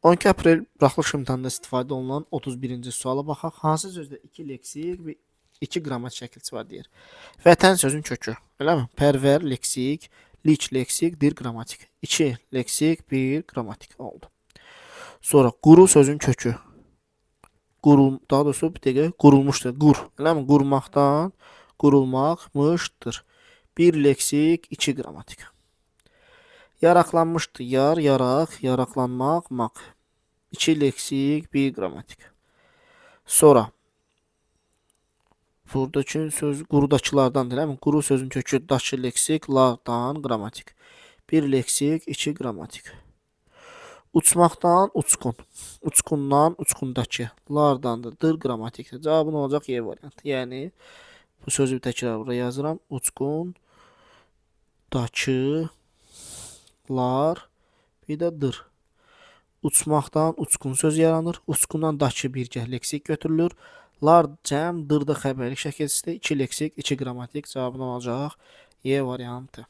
12 aprel buraxılış imtahanında istifadə olunan 31-ci suala baxaq. Hansı sözdə 2 leksik və 2 qrammatik şəkilçisi var deyir. Vətən sözün kökü, eləmi? Pərvər leksik, lik leksik, dir qrammatik. 2 leksik, 1 qrammatik oldu. Sonra quru sözün kökü. Daha doğrusu bir dəqiqə qurulmuşdur. Qur, eləmi? Qurmaqdan qurulmaqmışdır. 1 leksik, 2 qrammatik. Yaraqlanmışdır. Yar, yaraq, yaraqlanmaq, maq. 2 leksik, 1 qrammatik. Sonra buradakı söz qurudakılardandır, eləmi? Quru sözün kökü dakı leksik, lardan qrammatik. 1 leksik, 2 qrammatik. Uçmaqdan uçqun. Uçqundan uçqundakı. Lardandır, dır qrammatikdir. Cavabı nə olacaq? Y variantı. Yəni bu sözü bir təkrar buraya yazıram. Uçqun, dakı, lar, bir də dır. Uçmaqdan uçqun söz yaranır. Uçqundan dakı birgə leksik götürülür. Lar cəm, dırda xəbərlik şəkilçisidir. 2 leksik, 2 qrammatik. Cavabı nə olacaq? Y variantı.